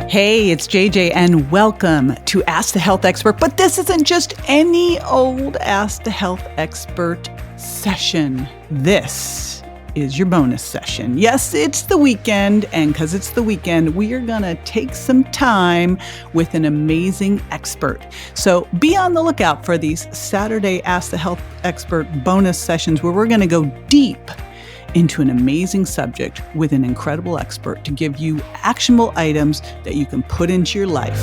Hey, it's JJ, and welcome to Ask the Health Expert. But this isn't just any old Ask the Health Expert session. This is your bonus session. Yes, it's the weekend, and because it's the weekend, we are going to take some time with an amazing expert. So be on the lookout for these Saturday Ask the Health Expert bonus sessions where we're going to go deep into an amazing subject with an incredible expert to give you actionable items that you can put into your life.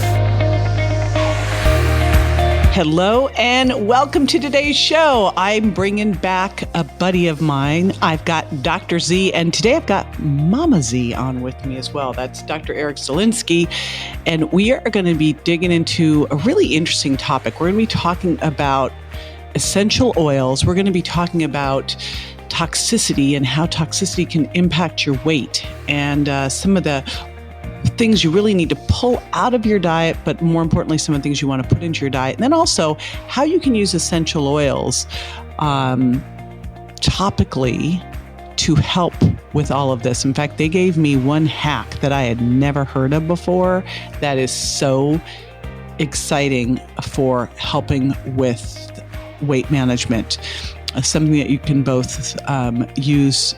Hello and welcome to today's show. I'm bringing back a buddy of mine. I've got Dr. Z, and today I've got Mama Z on with me as well. That's Dr. Zielinski, and we are going to be digging into a really interesting topic. We're going to be talking about essential oils. We're going to be talking about toxicity and how toxicity can impact your weight and some of the things you really need to pull out of your diet, but more importantly, some of the things you want to put into your diet. And then also how you can use essential oils topically to help with all of this. In fact, they gave me one hack that I had never heard of before that is so exciting for helping with weight management. Something that you can both use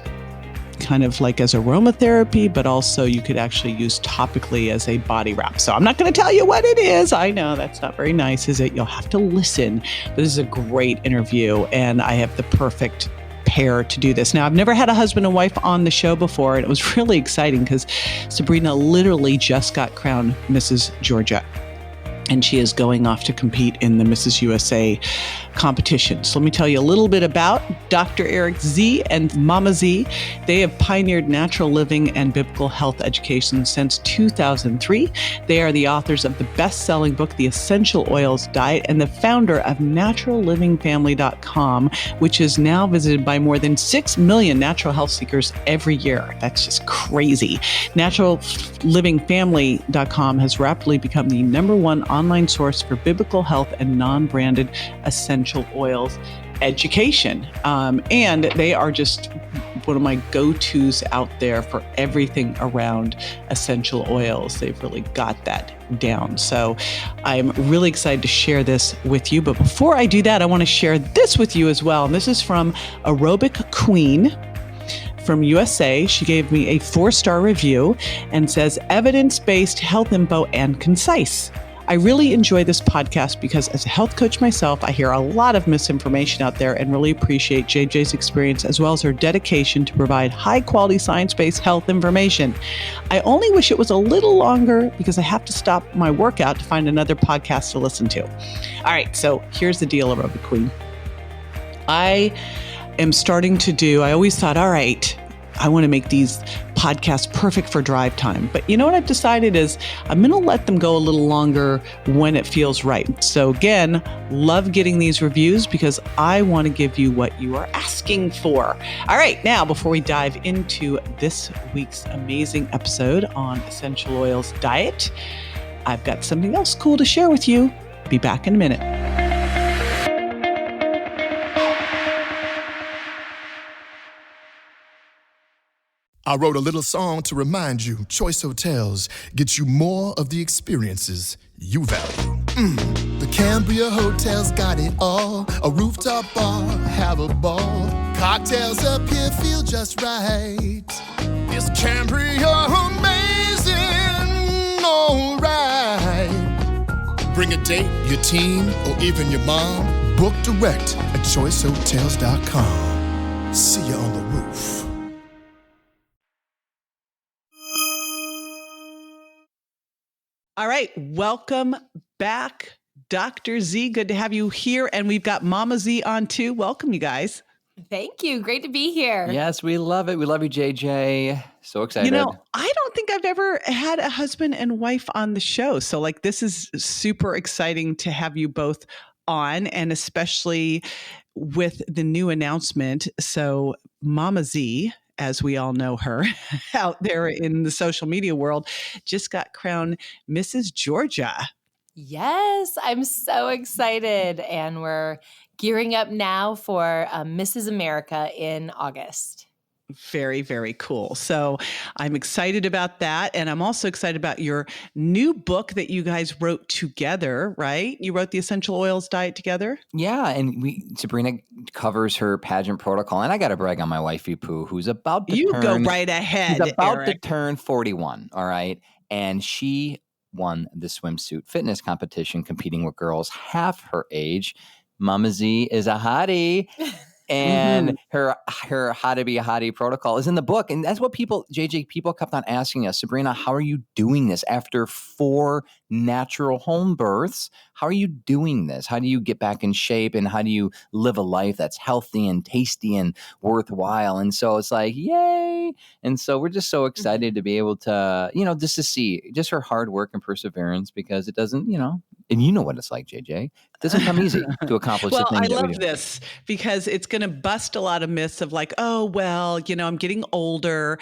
kind of like as aromatherapy, but also you could actually use topically as a body wrap. So I'm not going to tell you what it is. I know that's not very nice, is it? You'll have to listen. This is a great interview, and I have the perfect pair to do this. Now, I've never had a husband and wife on the show before, and it was really exciting because Sabrina literally just got crowned Mrs. Georgia. And she is going off to compete in the Mrs. USA competition. So let me tell you a little bit about Dr. Eric Z and Mama Z. They have pioneered natural living and biblical health education since 2003. They are the authors of the best-selling book, The Essential Oils Diet, and the founder of naturallivingfamily.com, which is now visited by more than 6 million natural health seekers every year. That's just crazy. Naturallivingfamily.com has rapidly become the #1 online source for biblical health and non-branded essential oils education. And they are just one of my go-tos out there for everything around essential oils. They've really got that down. So I'm really excited to share this with you. But before I do that, I want to share this with you as well. And this is from Aerobic Queen from USA. She gave me a 4-star review and says, evidence-based health info and concise. I really enjoy this podcast because as a health coach myself, I hear a lot of misinformation out there and really appreciate JJ's experience as well as her dedication to provide high quality science-based health information. I only wish it was a little longer because I have to stop my workout to find another podcast to listen to. All right, so here's the deal, Aerobic Queen. I always thought, all right, I want to make these podcasts perfect for drive time. But you know what I've decided is I'm going to let them go a little longer when it feels right. So again, love getting these reviews because I want to give you what you are asking for. All right, now before we dive into this week's amazing episode on essential oils diet, I've got something else cool to share with you. Be back in a minute. I wrote a little song to remind you, Choice Hotels get you more of the experiences you value. The Cambria Hotel's got it all. A rooftop bar, have a ball. Cocktails up here feel just right. Is Cambria amazing? All right. Bring a date, your team, or even your mom. Book direct at choicehotels.com. See you on the roof. All right, welcome back, Dr. Z. Good to have you here. And we've got Mama Z on too. Welcome, you guys. Thank you. Great to be here. Yes, we love it. We love you, JJ. So excited. You know, I don't think I've ever had a husband and wife on the show. So like, this is super exciting to have you both on, and especially with the new announcement. So Mama Z, as we all know her out there in the social media world, just got crowned Mrs. Georgia. Yes, I'm so excited. And we're gearing up now for Mrs. America in August. Very, very cool. So I'm excited about that. And I'm also excited about your new book that you guys wrote together, right? You wrote the Essential Oils Diet together? Yeah, and Sabrina covers her pageant protocol, and I got to brag on my wifey Pooh, who's about to You go turn. right She's ahead, about to Eric. turn 41. All right, and she won the swimsuit fitness competition, competing with girls half her age. Mama Z is a hottie. Mm-hmm. And her how to be a hottie protocol is in the book. And that's what people kept on asking us, Sabrina, how are you doing this after 4 natural home births? How are you doing this? How do you get back in shape? And how do you live a life that's healthy and tasty and worthwhile? And so it's like, yay. And so we're just so excited to be able to, just to see just her hard work and perseverance, because it doesn't, and you know what it's like, JJ. It doesn't come easy to accomplish the Well, I things that we love do. this because it's going to bust a lot of myths of like, oh, well, I'm getting older.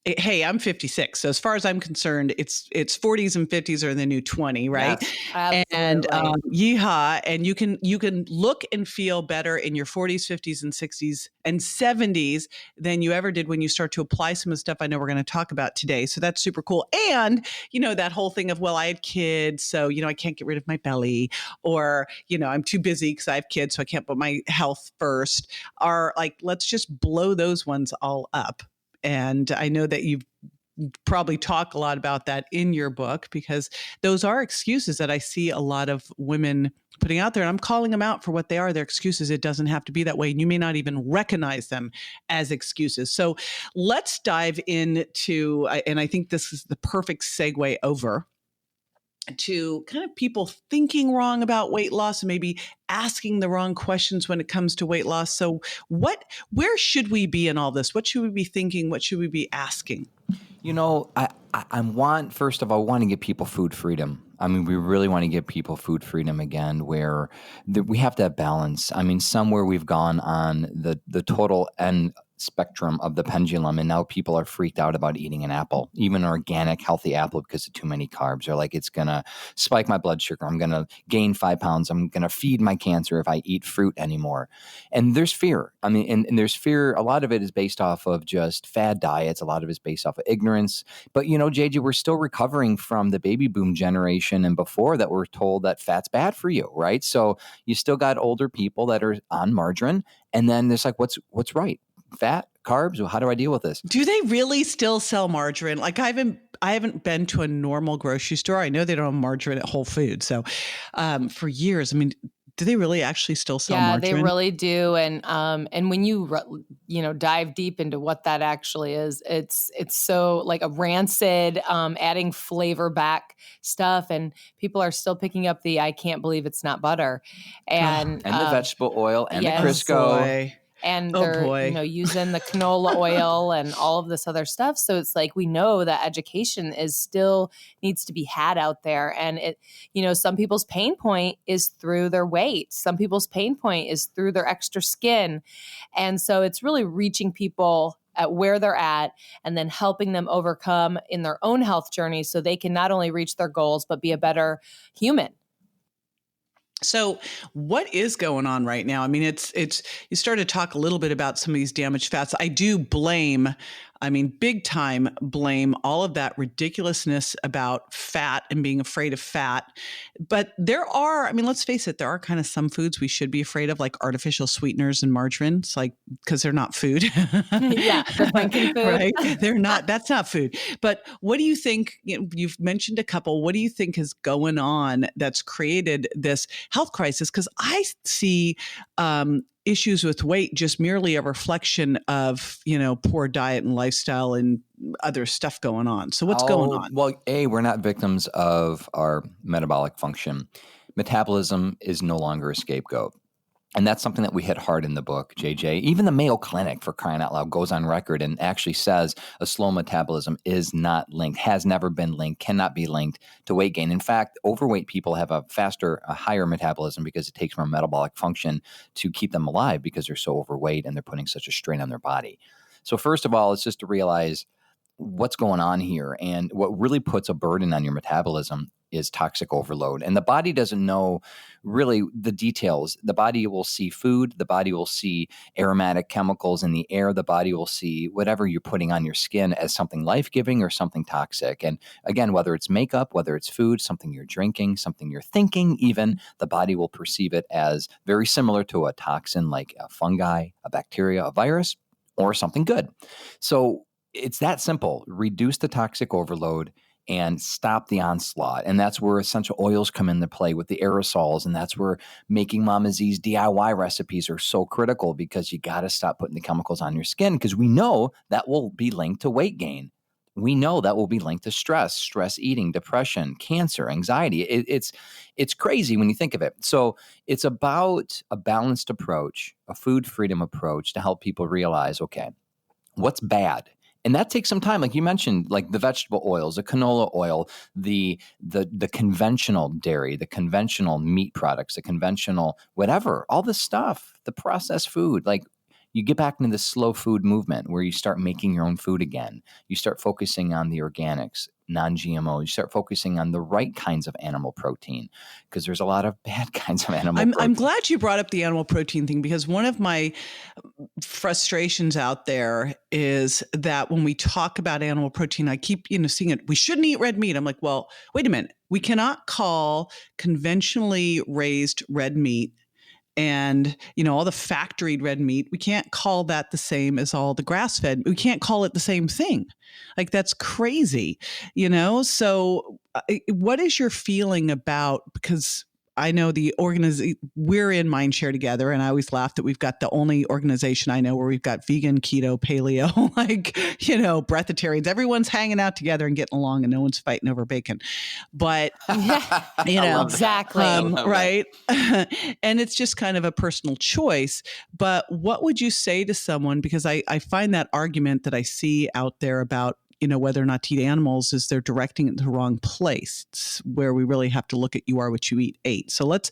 Hey, I'm 56. So as far as I'm concerned, it's 40s and 50s are the new 20, right? Yes. And Absolutely. yeehaw, and you can look and feel better in your 40s, 50s, and 60s and 70s than you ever did when you start to apply some of the stuff I know we're going to talk about today. So that's super cool. And that whole thing of, well, I had kids, so I can't get rid of my belly, or I'm too busy because I have kids, so I can't put my health first. Are like, let's just blow those ones all up. And I know that you've probably talk a lot about that in your book, because those are excuses that I see a lot of women putting out there. And I'm calling them out for what they are. They're excuses. It doesn't have to be that way. And you may not even recognize them as excuses. So let's dive into, and I think this is the perfect segue over to kind of people thinking wrong about weight loss and maybe asking the wrong questions when it comes to weight loss. So where should we be in all this? What should we be thinking? What should we be asking? First of all, I want to give people food freedom. I mean, we really want to give people food freedom again, where we have to have balance. I mean, somewhere we've gone on the total end spectrum of the pendulum, and now people are freaked out about eating an apple, even an organic, healthy apple, because of too many carbs. They're like, it's going to spike my blood sugar. I'm going to gain 5 pounds. I'm going to feed my cancer if I eat fruit anymore. And there's fear. I mean, and there's fear. A lot of it is based off of just fad diets. A lot of it is based off of ignorance. But, JJ, we're still recovering from the baby boom generation and before that were told that fat's bad for you, right? So you still got older people that are on margarine. And then there's like, what's right? Fat, carbs? Well, how do I deal with this? Do they really still sell margarine? Like I haven't been to a normal grocery store. I know they don't have margarine at Whole Foods. So for years, I mean, do they really actually still sell margarine? They really do. And when you dive deep into what that actually is, it's so like a rancid, adding flavor back stuff, and people are still picking up the I can't believe it's not butter, and the vegetable oil and yes. the Crisco. Boy. And Oh, they're, boy. Using the canola oil and all of this other stuff. So it's like, we know that education is still needs to be had out there. And it, some people's pain point is through their weight. Some people's pain point is through their extra skin. And so it's really reaching people at where they're at and then helping them overcome in their own health journey so they can not only reach their goals, but be a better human. So what is going on right now? I mean, it's you started to talk a little bit about some of these damaged fats. I do blame, big time blame all of that ridiculousness about fat and being afraid of fat. But there are, let's face it, there are kind of some foods we should be afraid of, like artificial sweeteners and margarine. It's like, because they're not food. Yeah, the Franken food. Right? They're not, that's not food. But what do you think, you've mentioned a couple, what do you think is going on that's created this health crisis? Because I see issues with weight just merely a reflection of, poor diet and lifestyle and other stuff going on. So what's going on? Well, we're not victims of our metabolic function. Metabolism is no longer a scapegoat. And that's something that we hit hard in the book, JJ. Even the Mayo Clinic, for crying out loud, goes on record and actually says a slow metabolism is not linked, has never been linked, cannot be linked to weight gain. In fact, overweight people have a higher metabolism because it takes more metabolic function to keep them alive because they're so overweight and they're putting such a strain on their body. So first of all, it's just to realize what's going on here. And what really puts a burden on your metabolism is toxic overload. And the body doesn't know really the details. The body will see food. The body will see aromatic chemicals in the air. The body will see whatever you're putting on your skin as something life-giving or something toxic. And again, whether it's makeup, whether it's food, something you're drinking, something you're thinking, even the body will perceive it as very similar to a toxin like a fungi, a bacteria, a virus, or something good. So it's that simple. Reduce the toxic overload and stop the onslaught. And that's where essential oils come into play with the aerosols. And that's where making Mama Z's DIY recipes are so critical, because you got to stop putting the chemicals on your skin, because we know that will be linked to weight gain. We know that will be linked to stress eating, depression, cancer, anxiety. It's crazy when you think of it. So it's about a balanced approach, a food freedom approach, to help people realize, okay, what's bad? And that takes some time. Like you mentioned, like the vegetable oils, the canola oil, the conventional dairy, the conventional meat products, the conventional whatever, all this stuff, the processed food. Like, you get back into the slow food movement where you start making your own food again. You start focusing on the organics, non-GMO. You start focusing on the right kinds of animal protein, because there's a lot of bad kinds of animal protein. I'm glad you brought up the animal protein thing, because one of my frustrations out there is that when we talk about animal protein, I keep, seeing it. We shouldn't eat red meat. I'm like, well, wait a minute. We cannot call conventionally raised red meat and, all the factoried red meat, we can't call that the same as all the grass-fed. We can't call it the same thing. Like, that's crazy, So what is your feeling about, because I know we're in Mindshare together, and I always laugh that we've got the only organization I know where we've got vegan, keto, paleo, breatharians. Everyone's hanging out together and getting along, and no one's fighting over bacon. But, exactly. Right. And it's just kind of a personal choice. But what would you say to someone? Because I find that argument that I see out there about, whether or not to eat animals is they're directing it to the wrong place. It's where we really have to look at you are what you eat. So let's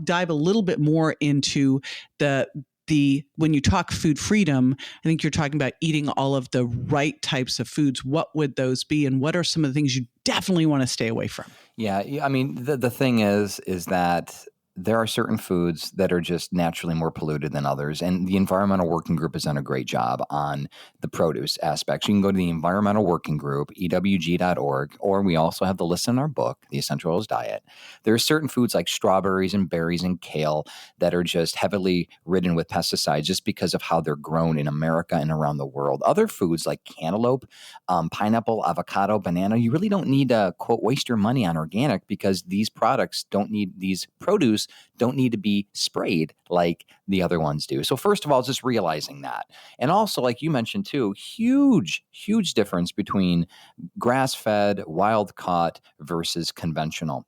dive a little bit more into when you talk food freedom, I think you're talking about eating all of the right types of foods. What would those be? And what are some of the things you definitely want to stay away from? Yeah. I mean, the thing is that there are certain foods that are just naturally more polluted than others. And the Environmental Working Group has done a great job on the produce aspects. You can go to the Environmental Working Group, ewg.org, or we also have the list in our book, The Essential Oils Diet. There are certain foods like strawberries and berries and kale that are just heavily ridden with pesticides just because of how they're grown in America and around the world. Other foods like cantaloupe, pineapple, avocado, banana, you really don't need to, quote, waste your money on organic, because these produce don't need to be sprayed like the other ones do. So first of all, just realizing that. And also, like you mentioned too, huge difference between grass-fed, wild-caught versus conventional.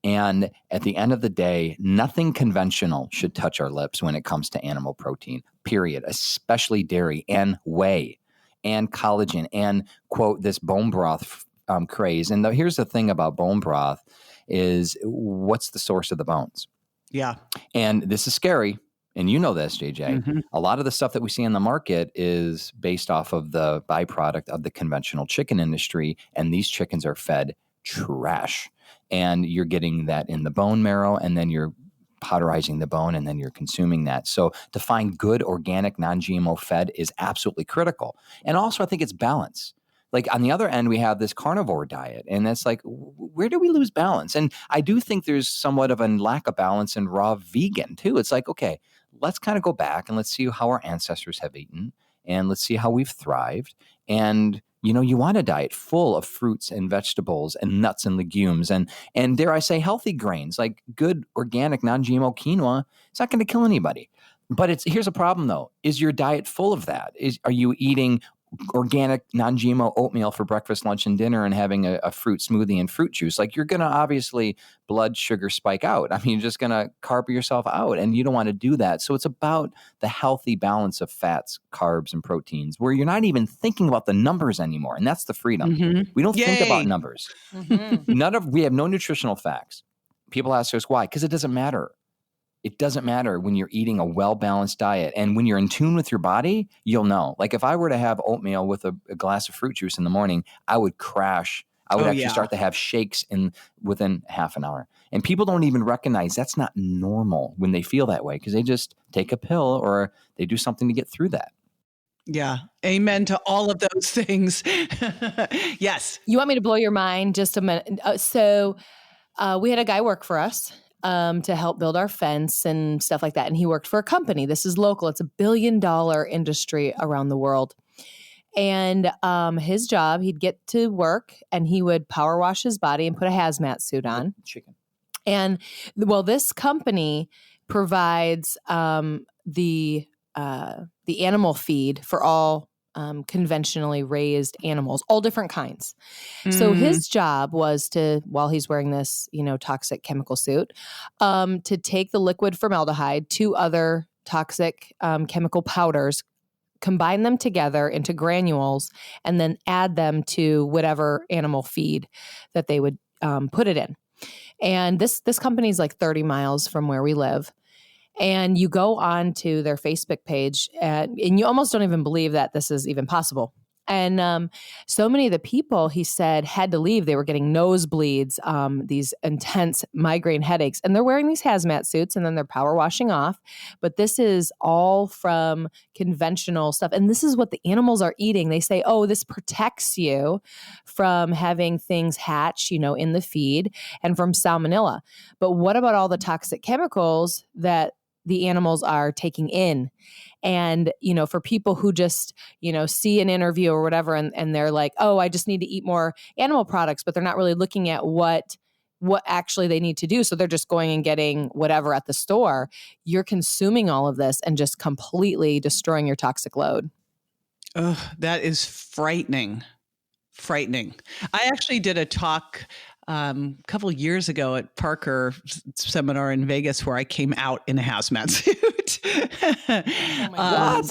And at the end of the day, nothing conventional should touch our lips when it comes to animal protein, period, especially dairy and whey and collagen and, quote, this bone broth craze. And here's the thing about bone broth is, what's the source of the bones? Yeah. And this is scary. And you know this, JJ. Mm-hmm. A lot of the stuff that we see in the market is based off of the byproduct of the conventional chicken industry. And these chickens are fed trash. And you're getting that in the bone marrow, and then you're powderizing the bone, and then you're consuming that. So to find good, organic, non-GMO fed is absolutely critical. And also, I think it's balance. Like on the other end, we have this carnivore diet, and that's like, where do we lose balance? And I do think there's somewhat of a lack of balance in raw vegan too. It's like, okay, let's kind of go back and let's see how our ancestors have eaten, and let's see how we've thrived. And you want a diet full of fruits and vegetables and nuts and legumes and dare I say healthy grains, like good organic non-GMO quinoa. It's not going to kill anybody. But here's a problem though. Is your diet full of that? Are you eating organic non-GMO oatmeal for breakfast, lunch, and dinner, and having a fruit smoothie and fruit juice? Like, you're going to obviously blood sugar spike out. I mean, you're just going to carb yourself out, and you don't want to do that. So it's about the healthy balance of fats, carbs, and proteins, where you're not even thinking about the numbers anymore. And that's the freedom. Mm-hmm. We don't think about numbers. Mm-hmm. We have no nutritional facts. People ask us why, because it doesn't matter. It doesn't matter when you're eating a well-balanced diet. And when you're in tune with your body, you'll know. Like if I were to have oatmeal with a glass of fruit juice in the morning, I would crash. I would Oh, actually yeah. start to have shakes within half an hour. And people don't even recognize that's not normal when they feel that way because they just take a pill or they do something to get through that. Yeah. Amen to all of those things. Yes. You want me to blow your mind just a minute? We had a guy work for us to help build our fence and stuff like that. And he worked for a company. This is local. It's $1 billion industry around the world. And his job, he'd get to work and he would power wash his body and put a hazmat suit on. Chicken. And well, this company provides the animal feed for all conventionally raised animals, all different kinds. So his job was to, while he's wearing this, toxic chemical suit, to take the liquid formaldehyde, 2 other toxic chemical powders, combine them together into granules, and then add them to whatever animal feed that they would put it in. And this company is like 30 miles from where we live. And you go on to their Facebook page and you almost don't even believe that this is even possible. And so many of the people, he said, had to leave. They were getting nosebleeds, these intense migraine headaches, and they're wearing these hazmat suits and then they're power washing off. But this is all from conventional stuff. And this is what the animals are eating. They say, oh, this protects you from having things hatch, in the feed and from salmonella. But what about all the toxic chemicals that the animals are taking in? And, for people who just, see an interview or whatever, and they're like, oh, I just need to eat more animal products, but they're not really looking at what actually they need to do. So they're just going and getting whatever at the store. You're consuming all of this and just completely destroying your toxic load. Oh, that is frightening. Frightening. I actually did a talk a couple of years ago at Parker seminar in Vegas where I came out in a hazmat suit. Oh my God.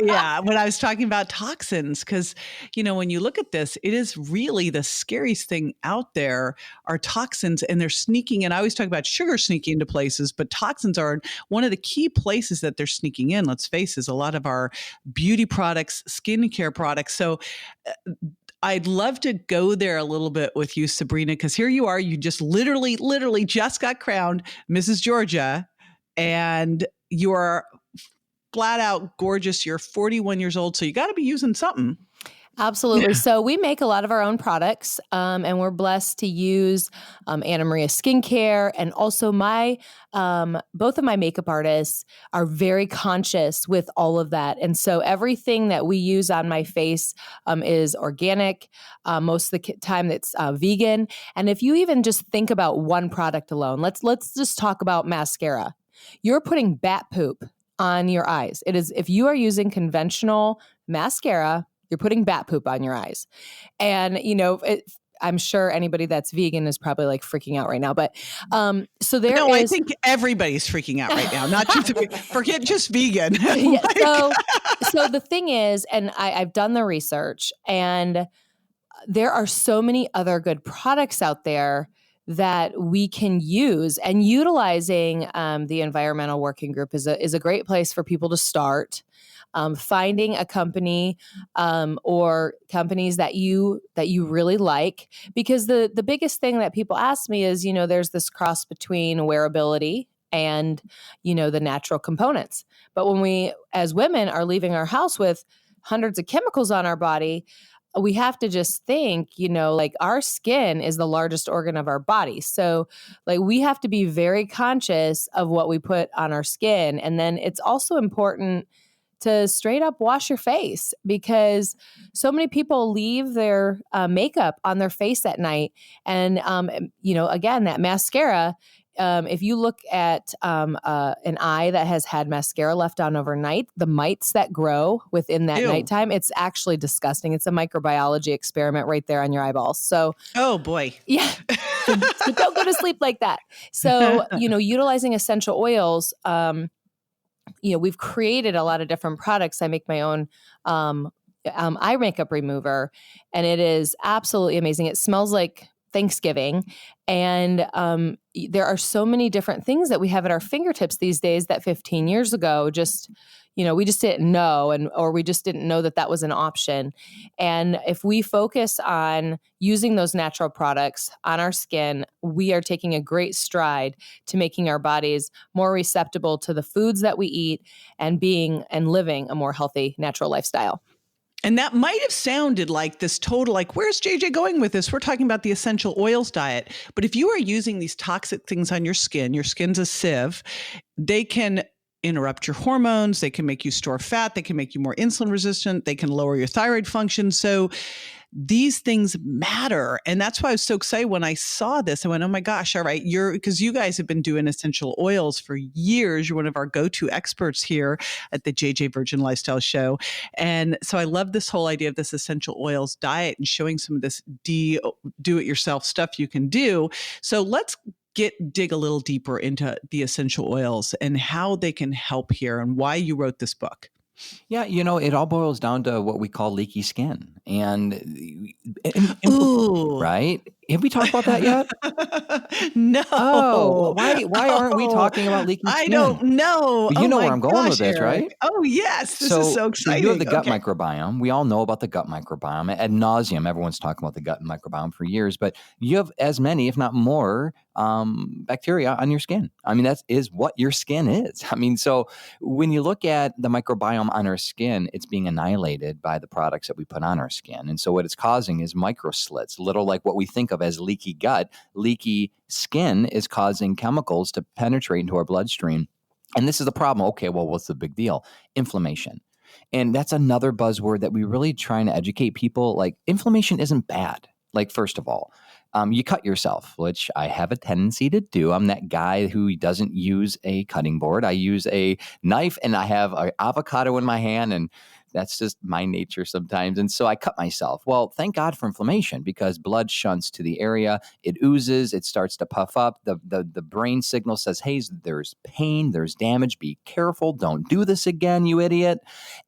Yeah, when I was talking about toxins, because, when you look at this, it is really the scariest thing out there are toxins, and they're sneaking in. I always talk about sugar sneaking into places, but toxins are one of the key places that they're sneaking in. Let's face it, a lot of our beauty products, skincare products. So I'd love to go there a little bit with you, Sabrina, because here you are. You just literally just got crowned Mrs. Georgia, and you're flat out gorgeous. You're 41 years old, so you got to be using something. Absolutely. So we make a lot of our own products, and we're blessed to use Anna Maria Skincare, and also both of my makeup artists are very conscious with all of that. And so everything that we use on my face is organic. Most of the time, it's vegan. And if you even just think about one product alone, let's just talk about mascara. You're putting bat poop on your eyes. It is, if you are using conventional mascara, you're putting bat poop on your eyes. And, I'm sure anybody that's vegan is probably like freaking out right now. But so there No, is... I think everybody's freaking out right now. Not just forget just vegan. Yeah, so the thing is, and I've done the research, and there are so many other good products out there that we can use, and utilizing the environmental working group is a great place for people to start. Finding a company or companies that you really like, because the biggest thing that people ask me is, there's this cross between wearability and, the natural components. But when we, as women, are leaving our house with hundreds of chemicals on our body, we have to just think, like our skin is the largest organ of our body. So like we have to be very conscious of what we put on our skin. And then it's also important to straight up wash your face, because so many people leave their makeup on their face at night. And, again, that mascara, if you look at an eye that has had mascara left on overnight, the mites that grow within that nighttime, it's actually disgusting. It's a microbiology experiment right there on your eyeballs. So, oh boy. Yeah. So don't go to sleep like that. So, utilizing essential oils, we've created a lot of different products. I make my own eye makeup remover, and it is absolutely amazing. It smells like Thanksgiving. And there are so many different things that we have at our fingertips these days that 15 years ago just, we just didn't know, or we just didn't know that that was an option. And if we focus on using those natural products on our skin, we are taking a great stride to making our bodies more receptive to the foods that we eat and being and living a more healthy, natural lifestyle. And that might have sounded like this total, like, where's JJ going with this? We're talking about the essential oils diet. But if you are using these toxic things on your skin's a sieve, they can interrupt your hormones. They can make you store fat. They can make you more insulin resistant. They can lower your thyroid function. So these things matter. And that's why I was so excited when I saw this. I went, oh my gosh, all right, because you guys have been doing essential oils for years. You're one of our go-to experts here at the JJ Virgin Lifestyle Show. And so I love this whole idea of this essential oils diet and showing some of this do-it-yourself stuff you can do. So let's dig a little deeper into the essential oils and how they can help here and why you wrote this book. Yeah, it all boils down to what we call leaky skin. Ooh. Right? Have we talked about that yet? No. Oh, why aren't we talking about leaky skin? I don't know. You know where I'm going with this, right? Oh, yes. This is so exciting. So you have the gut microbiome. We all know about the gut microbiome. Ad nauseum, everyone's talking about the gut microbiome for years, but you have as many, if not more, bacteria on your skin. I mean, that is what your skin is. I mean, so when you look at the microbiome on our skin, it's being annihilated by the products that we put on our skin. And so what it's causing is micro slits, little like what we think of as leaky gut. Leaky skin is causing chemicals to penetrate into our bloodstream. And this is the problem. Okay, well, what's the big deal? Inflammation. And that's another buzzword that we really trying to educate people. Like, inflammation isn't bad. Like, first of all, you cut yourself, which I have a tendency to do. I'm that guy who doesn't use a cutting board. I use a knife, and I have an avocado in my hand, and that's just my nature sometimes. And so I cut myself. Well, thank God for inflammation, because blood shunts to the area. It oozes. It starts to puff up. The brain signal says, hey, there's pain. There's damage. Be careful. Don't do this again, you idiot.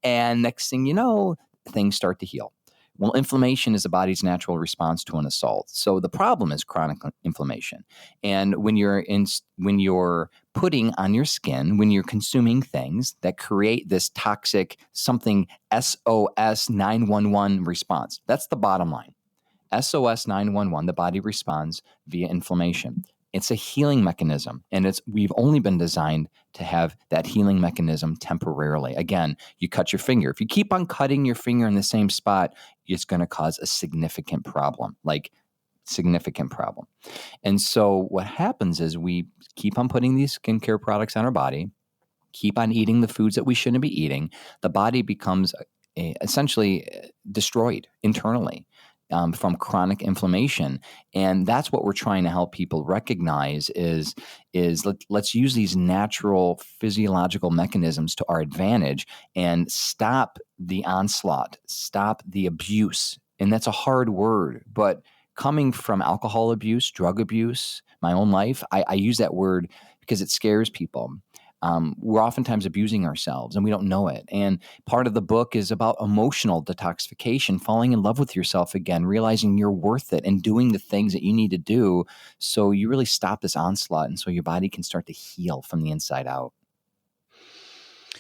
And next thing you know, things start to heal. Well, inflammation is the body's natural response to an assault. So the problem is chronic inflammation. And when you're putting on your skin, when you're consuming things that create this toxic something SOS 911 response, that's the bottom line. SOS 911, the body responds via inflammation. It's a healing mechanism, and we've only been designed to have that healing mechanism temporarily. Again, you cut your finger. If you keep on cutting your finger in the same spot, it's going to cause a significant problem, And so what happens is we keep on putting these skincare products on our body, keep on eating the foods that we shouldn't be eating. The body becomes essentially destroyed internally. From chronic inflammation. And that's what we're trying to help people recognize is let's use these natural physiological mechanisms to our advantage and stop the onslaught, stop the abuse. And that's a hard word, but coming from alcohol abuse, drug abuse, my own life, I use that word because it scares people. We're oftentimes abusing ourselves and we don't know it. And part of the book is about emotional detoxification, falling in love with yourself again, realizing you're worth it and doing the things that you need to do so you really stop this onslaught and so your body can start to heal from the inside out.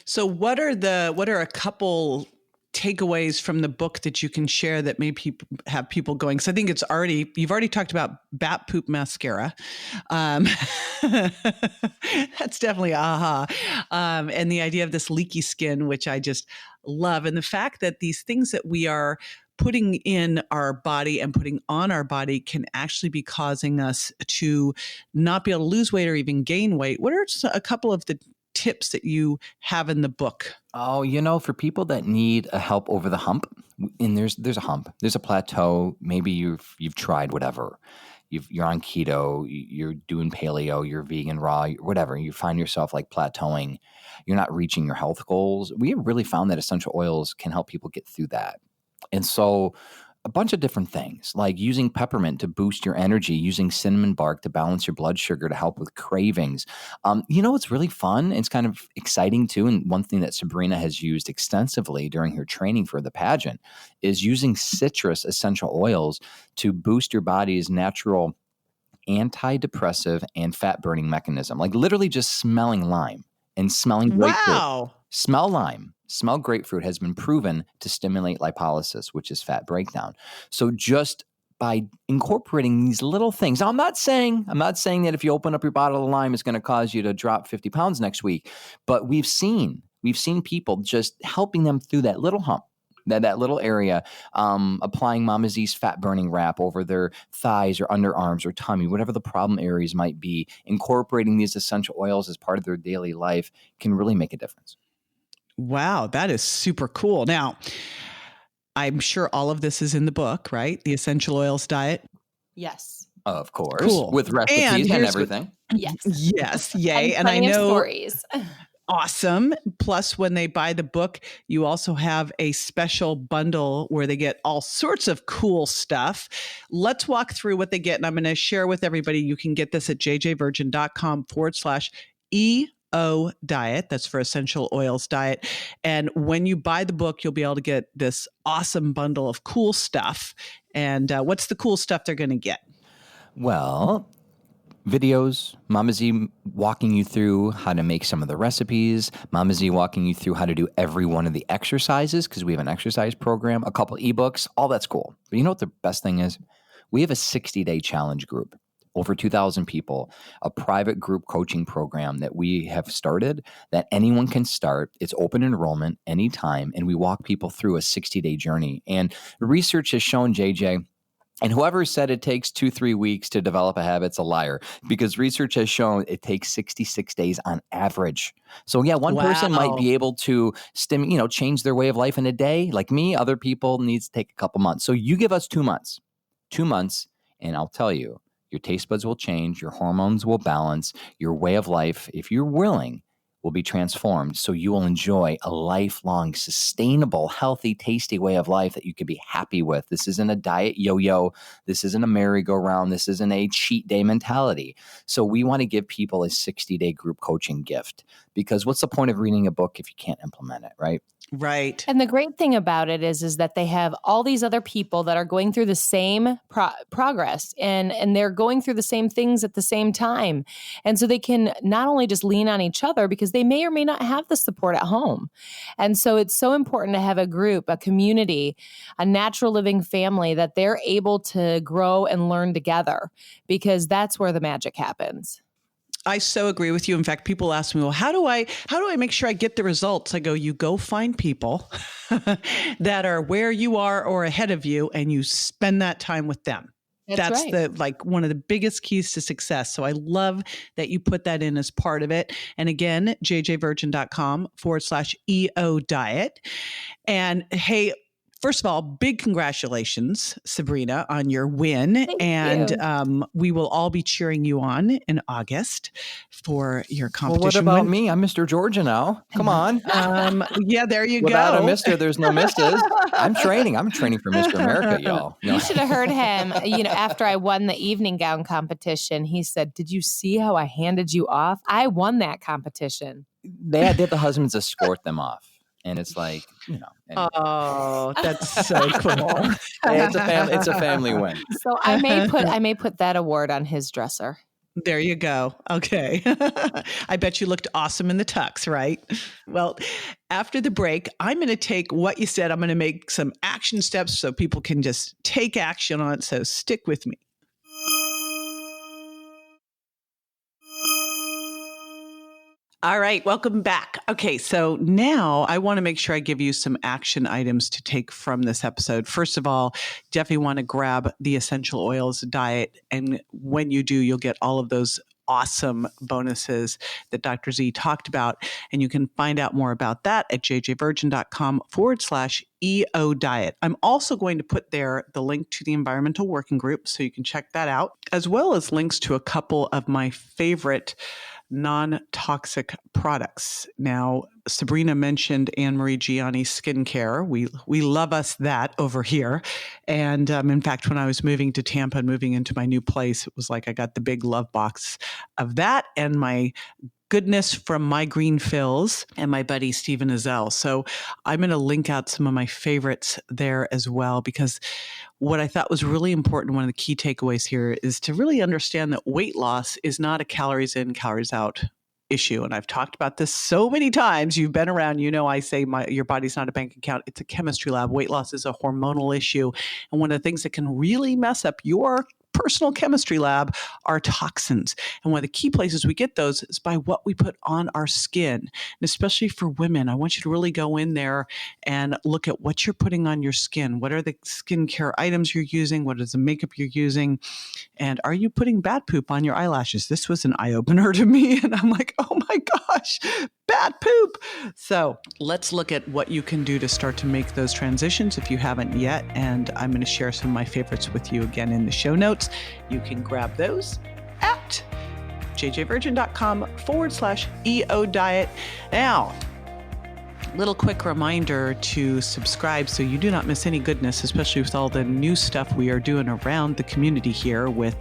So what are a couple takeaways from the book that you can share that may have people going? So I think you've already talked about bat poop mascara. That's definitely aha. And the idea of this leaky skin, which I just love. And the fact that these things that we are putting in our body and putting on our body can actually be causing us to not be able to lose weight or even gain weight. What are a couple of the tips that you have in the book? Oh, for people that need a help over the hump, and there's a hump, there's a plateau. Maybe you've tried whatever. You're on keto, you're doing paleo, you're vegan, raw, whatever. You find yourself like plateauing. You're not reaching your health goals. We have really found that essential oils can help people get through that. And so a bunch of different things, like using peppermint to boost your energy, using cinnamon bark to balance your blood sugar to help with cravings. It's really fun. It's kind of exciting too. And one thing that Sabrina has used extensively during her training for the pageant is using citrus essential oils to boost your body's natural antidepressive and fat burning mechanism. Like literally just smelling lime and smelling grapefruit. Wow. Smell lime, smell grapefruit has been proven to stimulate lipolysis, which is fat breakdown. So just by incorporating these little things, now, I'm not saying that if you open up your bottle of lime, it's going to cause you to drop 50 pounds next week. But we've seen people just helping them through that little hump, that little area, applying Mama Z's fat burning wrap over their thighs or underarms or tummy, whatever the problem areas might be. Incorporating these essential oils as part of their daily life can really make a difference. Wow, that is super cool. Now, I'm sure all of this is in the book, right? The Essential Oils Diet. Yes. Of course. Cool. With recipes and everything. Yes. Yes. Yay. And I plenty know. of stories. Awesome. Plus, when they buy the book, you also have a special bundle where they get all sorts of cool stuff. Let's walk through what they get. And I'm going to share with everybody. You can get this at jjvirgin.com/EO diet. That's for Essential Oils Diet. And when you buy the book, you'll be able to get this awesome bundle of cool stuff. And what's the cool stuff they're going to get? Well, videos, Mama Z walking you through how to make some of the recipes, Mama Z walking you through how to do every one of the exercises, because we have an exercise program, a couple ebooks, all that's cool. But you know what the best thing is? We have a 60-day challenge group, over 2,000 people, a private group coaching program that we have started that anyone can start. It's open enrollment anytime, and we walk people through a 60-day journey. And research has shown, JJ, and whoever said it takes 2-3 weeks to develop a habit's a liar, because research has shown it takes 66 days on average. So yeah, one person might be able to change their way of life in a day. Like me, other people needs to take a couple months. So you give us 2 months, and I'll tell you, your taste buds will change, your hormones will balance, your way of life, if you're willing, will be transformed. So you will enjoy a lifelong, sustainable, healthy, tasty way of life that you can be happy with. This isn't a diet yo-yo. This isn't a merry-go-round. This isn't a cheat day mentality. So we want to give people a 60-day group coaching gift, because what's the point of reading a book if you can't implement it, right? Right. And the great thing about it is that they have all these other people that are going through the same progress and they're going through the same things at the same time. And so they can not only just lean on each other, because they may or may not have the support at home. And so it's so important to have a group, a community, a natural living family that they're able to grow and learn together, because that's where the magic happens. I so agree with you. In fact, people ask me, well, how do I make sure I get the results? I go, you go find people that are where you are or ahead of you, and you spend that time with them. That's right. One of the biggest keys to success. So I love that you put that in as part of it. And again, jjvirgin.com/EO diet. And hey, first of all, big congratulations, Sabrina, on your win. Thank you. We will all be cheering you on in August for your competition. Well, what about me? I'm Mr. Georgia now. Come on. Yeah, there you Without go. a Mr., there's no Mrs. I'm training for Mr. America, y'all. You should have heard him, after I won the evening gown competition. He said, "Did you see how I handed you off? I won that competition." They had the husbands escort them off. And it's like, Anyway. Oh, that's so cool. It's a family win. So I may put that award on his dresser. There you go. Okay. I bet you looked awesome in the tux, right? Well, after the break, I'm going to take what you said. I'm going to make some action steps so people can just take action on it. So stick with me. All right, welcome back. Okay, so now I want to make sure I give you some action items to take from this episode. First of all, definitely want to grab the Essential Oils Diet. And when you do, you'll get all of those awesome bonuses that Dr. Z talked about. And you can find out more about that at jjvirgin.com/EO diet. I'm also going to put there the link to the environmental working group, so you can check that out, as well as links to a couple of my favorite non-toxic products. Now, Sabrina mentioned Anne Marie Gianni's skincare. We love us that over here. And in fact, when I was moving to Tampa and moving into my new place, it was like I got the big love box of that and my goodness from My Green Fills and my buddy Stephen Azell. So I'm going to link out some of my favorites there as well, because what I thought was really important, one of the key takeaways here, is to really understand that weight loss is not a calories in, calories out issue. And I've talked about this so many times. You've been around, I say your body's not a bank account. It's a chemistry lab. Weight loss is a hormonal issue. And one of the things that can really mess up your personal chemistry lab are toxins. And one of the key places we get those is by what we put on our skin. And especially for women, I want you to really go in there and look at what you're putting on your skin. What are the skincare items you're using? What is the makeup you're using? And are you putting bat poop on your eyelashes? This was an eye-opener to me. And I'm like, oh my gosh, bat poop. So let's look at what you can do to start to make those transitions if you haven't yet. And I'm going to share some of my favorites with you again in the show notes. You can grab those at jjvirgin.com/EO diet. Now, little quick reminder to subscribe so you do not miss any goodness, especially with all the new stuff we are doing around the community here with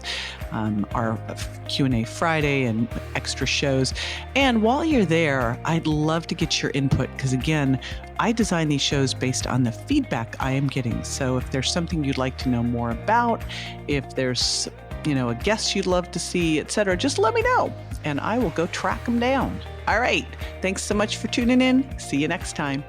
our Q&A Friday and extra shows. And while you're there, I'd love to get your input because, again, I design these shows based on the feedback I am getting. So if there's something you'd like to know more about, if there's a guest you'd love to see, etc., just let me know and I will go track them down. All right. Thanks so much for tuning in. See you next time.